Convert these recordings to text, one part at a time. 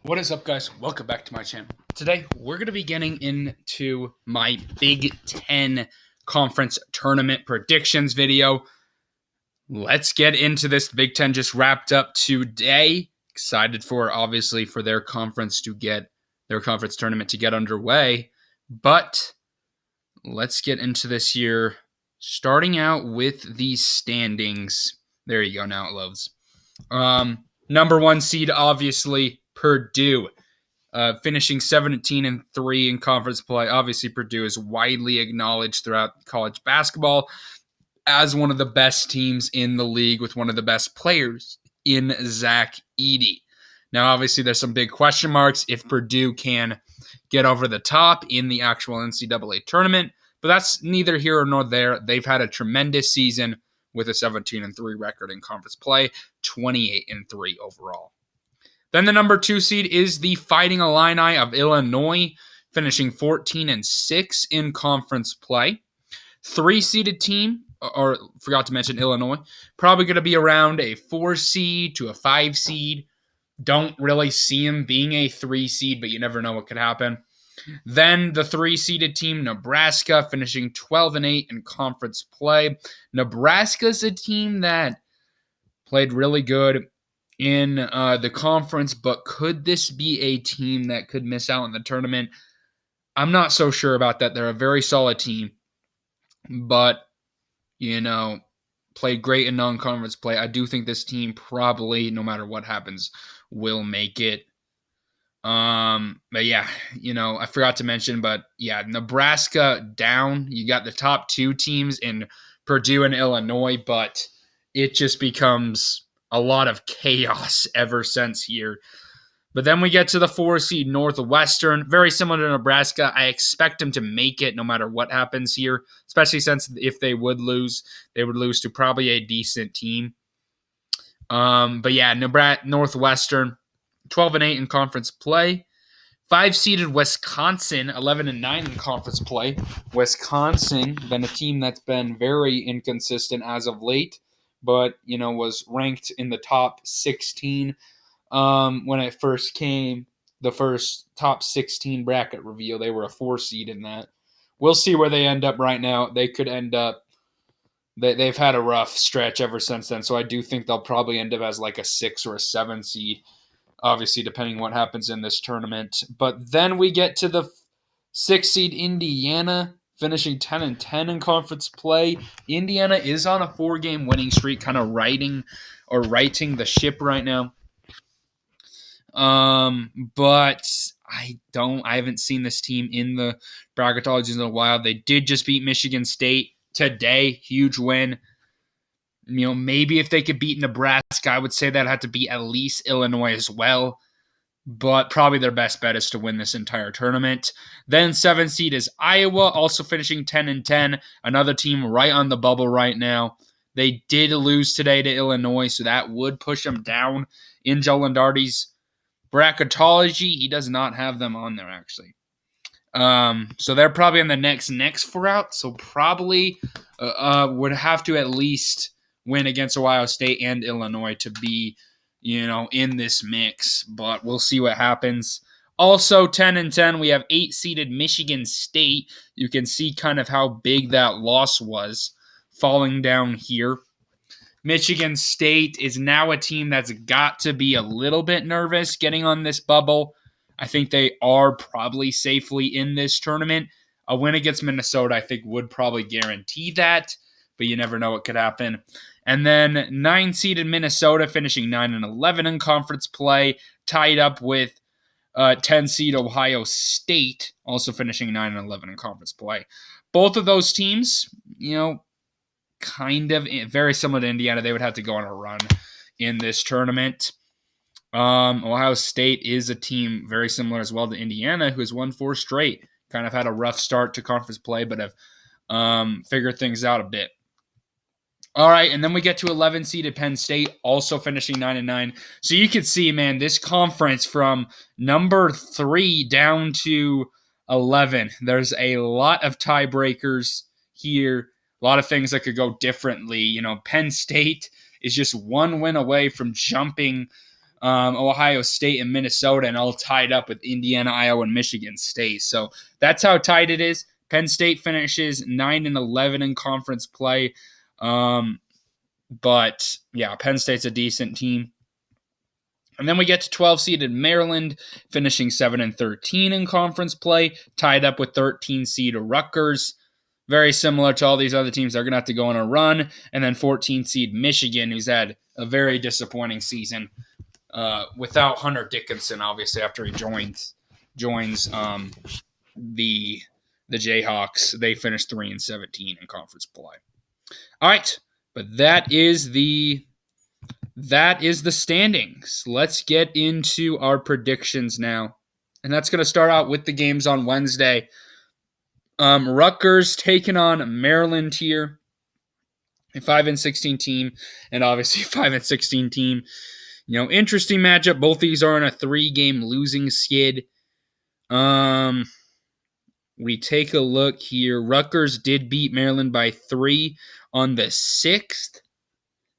What is up, guys? Welcome back to my channel. Today, we're going to be getting into my Big Ten Conference Tournament predictions video. Let's get into this. The Big Ten just wrapped up today. Excited obviously, for their conference tournament to get underway. But let's get into this here. Starting out with the standings. There you go, now it loads. Number one seed, obviously, Purdue. Finishing 17-3 in conference play. Obviously, Purdue is widely acknowledged throughout college basketball as one of the best teams in the league with one of the best players in Zach Edey. Now, obviously, there's some big question marks if Purdue can get over the top in the actual NCAA tournament, but that's neither here nor there. They've had a tremendous season with a 17-3 record in conference play, 28-3 overall. Then the number two seed is the Fighting Illini of Illinois, finishing 14-6 in conference play. Three-seeded team, or forgot to mention Illinois, probably going to be around a 4 seed to a 5 seed. Don't really see them being a 3 seed, but you never know what could happen. Then the 3-seeded team, Nebraska, finishing 12-8 in conference play. Nebraska's a team that played really good in the conference, but could this be a team that could miss out in the tournament? I'm not so sure about that. They're a very solid team, but, played great in non-conference play. I do think this team probably, no matter what happens, will make it. But yeah, I forgot to mention, but yeah, Nebraska down. You got the top two teams in Purdue and Illinois, but it just becomes a lot of chaos ever since here. But then we get to the 4-seed Northwestern, very similar to Nebraska. I expect them to make it no matter what happens here, especially since if they would lose to probably a decent team. But yeah, Northwestern, 12-8 in conference play. 5-seeded Wisconsin, 11-9 in conference play. Wisconsin, been a team that's been very inconsistent as of late, but, was ranked in the top 16 when it first came. The first top 16 bracket reveal, they were a 4 seed in that. We'll see where they end up right now. They could end up, they've had a rough stretch ever since then, so I do think they'll probably end up as like a 6 or a 7 seed, obviously depending what happens in this tournament. But then we get to the 6-seed Indiana, finishing 10-10 in conference play. Indiana is on a 4-game winning streak, kind of righting the ship right now. But I haven't seen this team in the bracketologies in a while. They did just beat Michigan State today, huge win. Maybe if they could beat Nebraska, I would say that had to beat at least Illinois as well. But probably their best bet is to win this entire tournament. Then 7-seed is Iowa, also finishing 10-10. Another team right on the bubble right now. They did lose today to Illinois, so that would push them down in Joe Lunardi's bracketology. He does not have them on there, actually. So they're probably in the next 4 out. So probably would have to at least win against Ohio State and Illinois to be, in this mix, but we'll see what happens. Also, 10-10, we have 8-seeded Michigan State. You can see kind of how big that loss was falling down here. Michigan State is now a team that's got to be a little bit nervous getting on this bubble. I think they are probably safely in this tournament. A win against Minnesota, I think, would probably guarantee that, but you never know what could happen. And then 9-seeded Minnesota finishing 9-11 in conference play, tied up with 10-seed Ohio State, also finishing 9-11 in conference play. Both of those teams, kind of very similar to Indiana. They would have to go on a run in this tournament. Ohio State is a team very similar as well to Indiana, who has won 4 straight. Kind of had a rough start to conference play, but have figured things out a bit. All right, and then we get to 11-seeded Penn State, also finishing 9-9. So you can see, man, this conference from number 3 down to 11, there's a lot of tiebreakers here, a lot of things that could go differently. Penn State is just 1 win away from jumping Ohio State and Minnesota, and all tied up with Indiana, Iowa, and Michigan State. So that's how tight it is. Penn State finishes 9-11 in conference play. But yeah, Penn State's a decent team. And then we get to 12-seeded Maryland, finishing 7-13 in conference play, tied up with 13-seed Rutgers. Very similar to all these other teams. They're going to have to go on a run. And then 14-seed Michigan, who's had a very disappointing season without Hunter Dickinson, obviously, after he joins the Jayhawks. They finished 3-17 in conference play. All right, but that is the standings. Let's get into our predictions now. And that's going to start out with the games on Wednesday. Rutgers taking on Maryland here. A 5-16 team, and obviously 5-16 team. Interesting matchup. Both these are on a 3-game losing skid. We take a look here. Rutgers did beat Maryland by 3 on the 6th.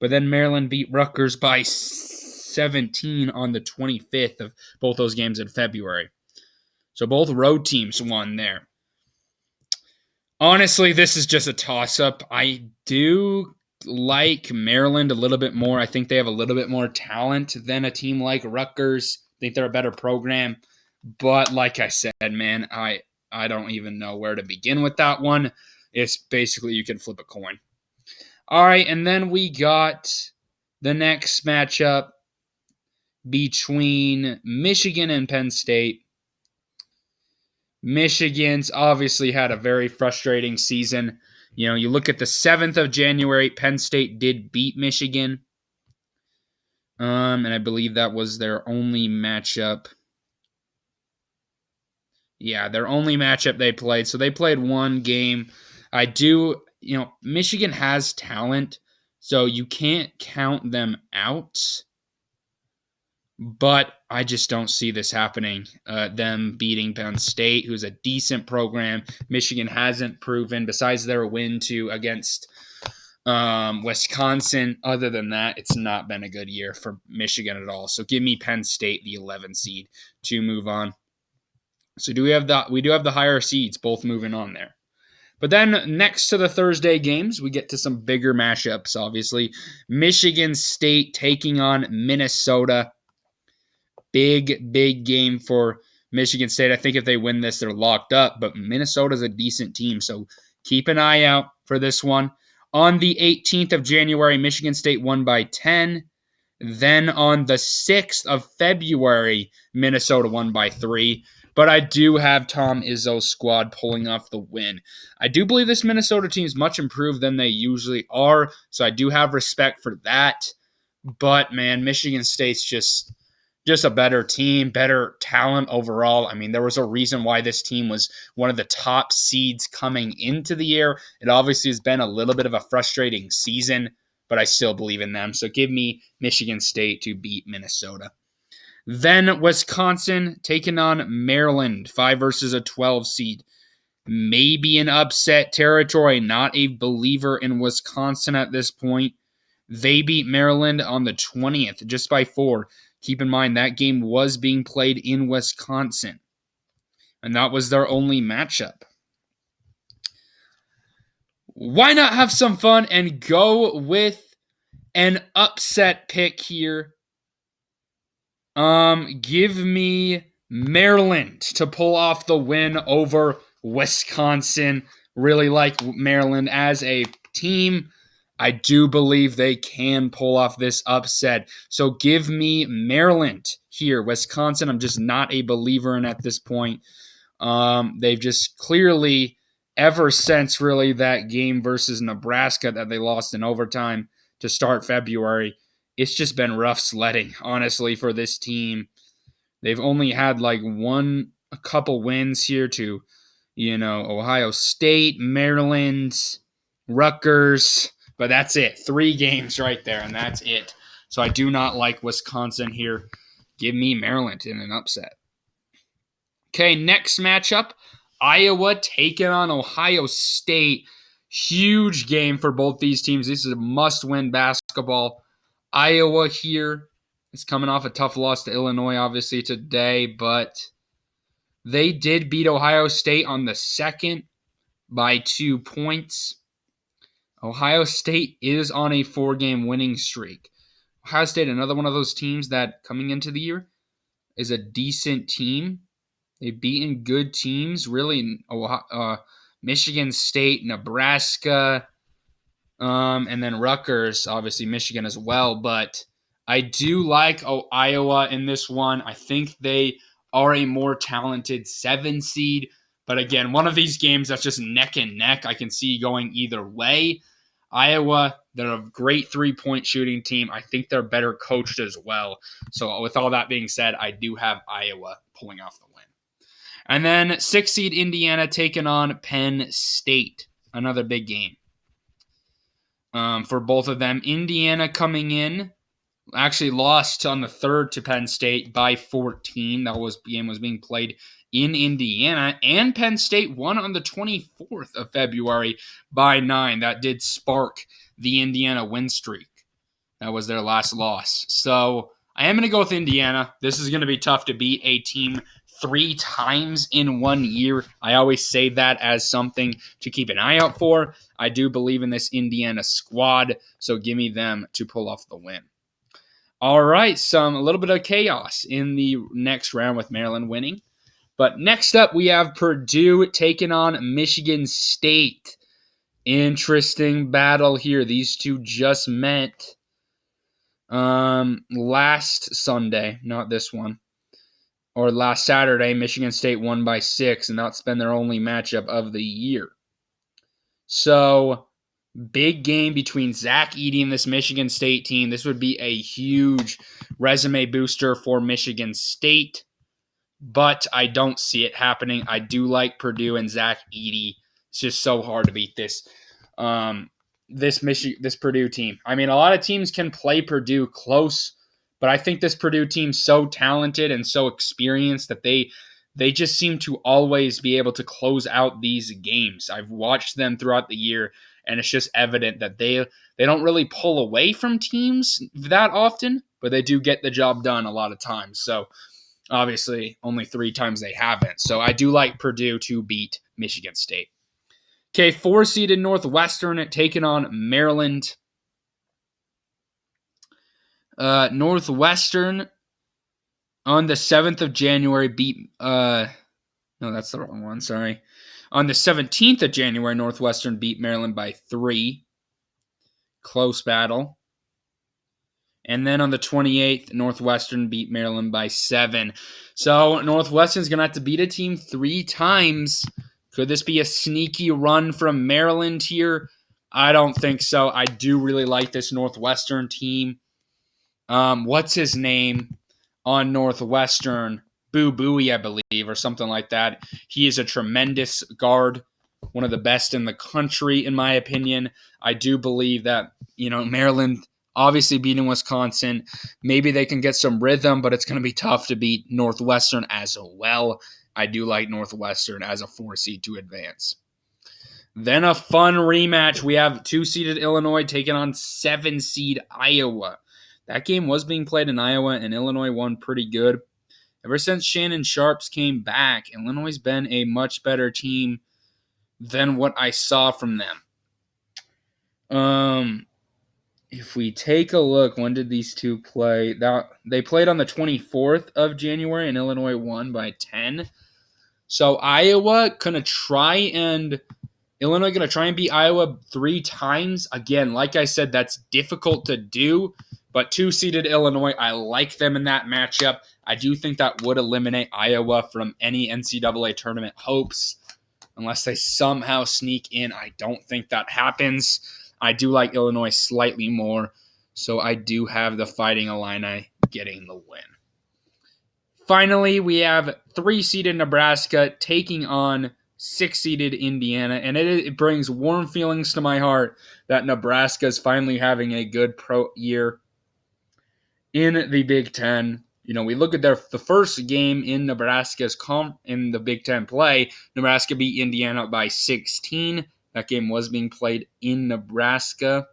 But then Maryland beat Rutgers by 17 on the 25th of both those games in February. So both road teams won there. Honestly, this is just a toss-up. I do like Maryland a little bit more. I think they have a little bit more talent than a team like Rutgers. I think they're a better program. But like I said, man, I don't even know where to begin with that one. It's basically you can flip a coin. All right, and then we got the next matchup between Michigan and Penn State. Michigan's obviously had a very frustrating season. You look at the 7th of January, Penn State did beat Michigan. And I believe that was their only matchup. Yeah, their only matchup they played. So they played one game. Michigan has talent, so you can't count them out. But I just don't see this happening. Them beating Penn State, who's a decent program. Michigan hasn't proven, besides their win against Wisconsin. Other than that, it's not been a good year for Michigan at all. So give me Penn State, the 11th seed, to move on. So we do have the higher seeds both moving on there. But then next to the Thursday games, we get to some bigger matchups, obviously. Michigan State taking on Minnesota. Big game for Michigan State. I think if they win this, they're locked up. But Minnesota's a decent team, so keep an eye out for this one. On the 18th of January, Michigan State won by 10. Then on the 6th of February, Minnesota won by 3. But I do have Tom Izzo's squad pulling off the win. I do believe this Minnesota team is much improved than they usually are, so I do have respect for that. But, man, Michigan State's just a better team, better talent overall. I mean, there was a reason why this team was one of the top seeds coming into the year. It obviously has been a little bit of a frustrating season, but I still believe in them. So give me Michigan State to beat Minnesota. Then Wisconsin taking on Maryland, 5 versus a 12 seed. Maybe an upset territory. Not a believer in Wisconsin at this point. They beat Maryland on the 20th, just by 4. Keep in mind that game was being played in Wisconsin, and that was their only matchup. Why not have some fun and go with an upset pick here? Give me Maryland to pull off the win over Wisconsin. Really like Maryland as a team. I do believe they can pull off this upset. So give me Maryland here. Wisconsin, I'm just not a believer in at this point. They've just clearly, ever since really that game versus Nebraska that they lost in overtime to start February, it's just been rough sledding, honestly, for this team. They've only had a couple wins here to, Ohio State, Maryland, Rutgers, but that's it. 3 games right there, and that's it. So I do not like Wisconsin here. Give me Maryland in an upset. Okay, next matchup, Iowa taking on Ohio State. Huge game for both these teams. This is a must-win basketball. Iowa here is coming off a tough loss to Illinois, obviously, today, but they did beat Ohio State on the second by 2 points. Ohio State is on a 4-game winning streak. Ohio State, another one of those teams that coming into the year is a decent team. They've beaten good teams, really. Michigan State, Nebraska, and then Rutgers, obviously Michigan as well. But I do like Iowa in this one. I think they are a more talented 7 seed. But again, one of these games that's just neck and neck. I can see going either way. Iowa, they're a great 3-point shooting team. I think they're better coached as well. So with all that being said, I do have Iowa pulling off the win. And then 6 seed Indiana taking on Penn State. Another big game for both of them. Indiana coming in actually lost on the 3rd to Penn State by 14. Game was being played in Indiana, and Penn State won on the 24th of February by 9. That did spark the Indiana win streak. That was their last loss. So I am going to go with Indiana. This is going to be tough to beat a team 3 times in 1 year. I always say that as something to keep an eye out for. I do believe in this Indiana squad, so give me them to pull off the win. All right, a little bit of chaos in the next round with Maryland winning. But next up, we have Purdue taking on Michigan State. Interesting battle here. These two just met last Sunday, not this one. Or last Saturday, Michigan State won by 6, and that's been their only matchup of the year. So, big game between Zach Edey and this Michigan State team. This would be a huge resume booster for Michigan State, but I don't see it happening. I do like Purdue and Zach Edey. It's just so hard to beat this this Purdue team. I mean, a lot of teams can play Purdue close, but I think this Purdue team's so talented and so experienced that they just seem to always be able to close out these games. I've watched them throughout the year, and it's just evident that they don't really pull away from teams that often, but they do get the job done a lot of times. So obviously, only 3 times they haven't. So I do like Purdue to beat Michigan State. Okay, 4-seeded Northwestern taking on Maryland. Northwestern on the 7th of January beat... no, that's the wrong one, sorry. On the 17th of January, Northwestern beat Maryland by 3. Close battle. And then on the 28th, Northwestern beat Maryland by 7. So Northwestern's going to have to beat a team 3 times. Could this be a sneaky run from Maryland here? I don't think so. I do really like this Northwestern team. What's his name on Northwestern? Boo Booey, I believe, or something like that. He is a tremendous guard, one of the best in the country, in my opinion. I do believe that, Maryland obviously beating Wisconsin, maybe they can get some rhythm, but it's going to be tough to beat Northwestern as well. I do like Northwestern as a 4 seed to advance. Then a fun rematch. We have 2-seeded Illinois taking on 7-seed Iowa. That game was being played in Iowa, and Illinois won pretty good. Ever since Shannon Sharps came back, Illinois has been a much better team than what I saw from them. If we take a look, when did these two play? They played on the 24th of January, and Illinois won by 10. So Illinois going to try and beat Iowa 3 times. Again, like I said, that's difficult to do. But 2-seeded Illinois, I like them in that matchup. I do think that would eliminate Iowa from any NCAA tournament hopes. Unless they somehow sneak in, I don't think that happens. I do like Illinois slightly more, so I do have the Fighting Illini getting the win. Finally, we have 3-seeded Nebraska taking on 6-seeded Indiana, and it brings warm feelings to my heart that Nebraska is finally having a good pro year in the Big Ten. We look at the first game in Nebraska's in the Big Ten play. Nebraska beat Indiana by 16. That game was being played in Nebraska.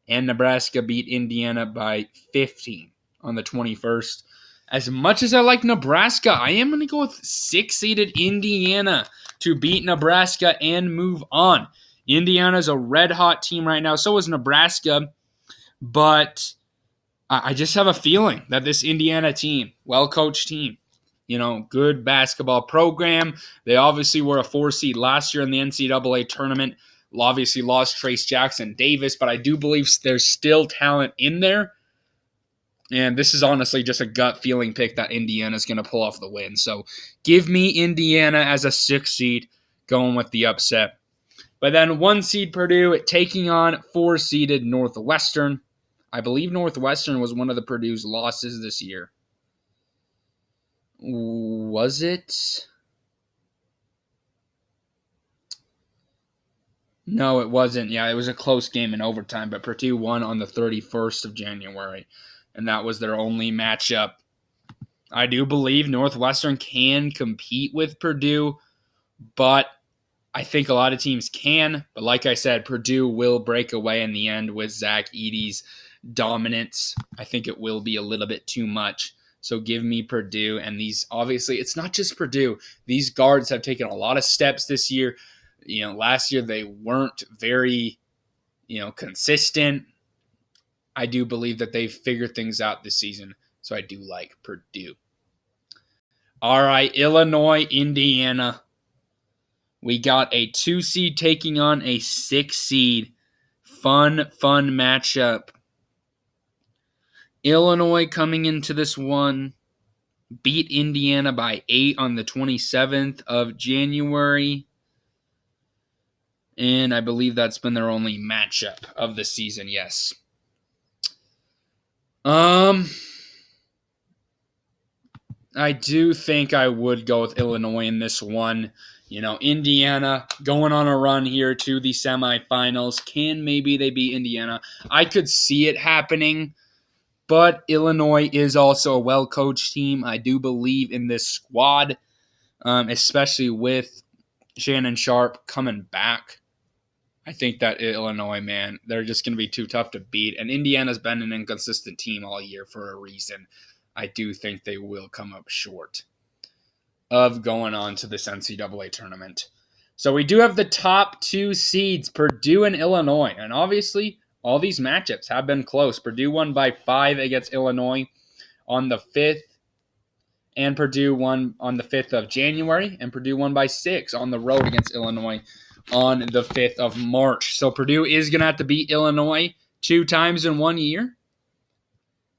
And Nebraska beat Indiana by 15. on the 21st. As much as I like Nebraska, I am going to go with 6-seeded Indiana to beat Nebraska and move on. Indiana's a red-hot team right now. So is Nebraska. But I just have a feeling that this Indiana team, well-coached team, good basketball program. They obviously were a 4-seed last year in the NCAA tournament. Obviously lost Trace Jackson Davis, but I do believe there's still talent in there. And this is honestly just a gut feeling pick that Indiana's going to pull off the win. So give me Indiana as a 6-seed going with the upset. But then 1-seed Purdue taking on 4-seeded Northwestern. I believe Northwestern was one of the Purdue's losses this year. Was it? No, it wasn't. Yeah, it was a close game in overtime, but Purdue won on the 31st of January, and that was their only matchup. I do believe Northwestern can compete with Purdue, but I think a lot of teams can. But like I said, Purdue will break away in the end with Zach Edey's dominance. I think it will be a little bit too much. So give me Purdue. And these, obviously, it's not just Purdue. These guards have taken a lot of steps this year. Last year they weren't very, consistent. I do believe that they've figured things out this season. So I do like Purdue. All right, Illinois, Indiana. We got a 2-seed taking on a 6-seed. Fun matchup. Illinois coming into this one, beat Indiana by 8 on the 27th of January. And I believe that's been their only matchup of the season, yes. I do think I would go with Illinois in this one. Indiana going on a run here to the semifinals. Can maybe they beat Indiana? I could see it happening, but Illinois is also a well-coached team. I do believe in this squad, especially with Shannon Sharp coming back. I think that Illinois, man, they're just going to be too tough to beat. And Indiana's been an inconsistent team all year for a reason. I do think they will come up short of going on to this NCAA tournament. So we do have the top 2 seeds, Purdue and Illinois. And obviously, all these matchups have been close. Purdue won by 5 against Illinois on the 5th. And Purdue won on the 5th of January. And Purdue won by 6 on the road against Illinois on the 5th of March. So Purdue is going to have to beat Illinois 2 times in 1 year.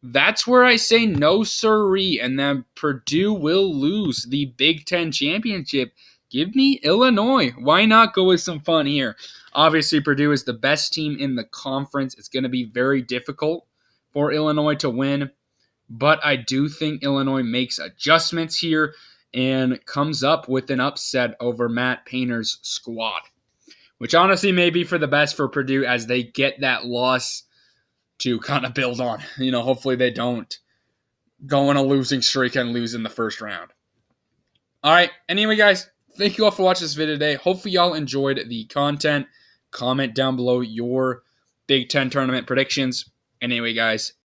That's where I say no siree, and then Purdue will lose the Big Ten championship. Give me Illinois. Why not go with some fun here? Obviously, Purdue is the best team in the conference. It's going to be very difficult for Illinois to win, but I do think Illinois makes adjustments here and comes up with an upset over Matt Painter's squad, which honestly may be for the best for Purdue as they get that loss to kind of build on. Hopefully they don't go on a losing streak and lose in the first round. All right. Anyway, guys, thank you all for watching this video today. Hopefully y'all enjoyed the content. Comment down below your Big Ten tournament predictions. Anyway, guys,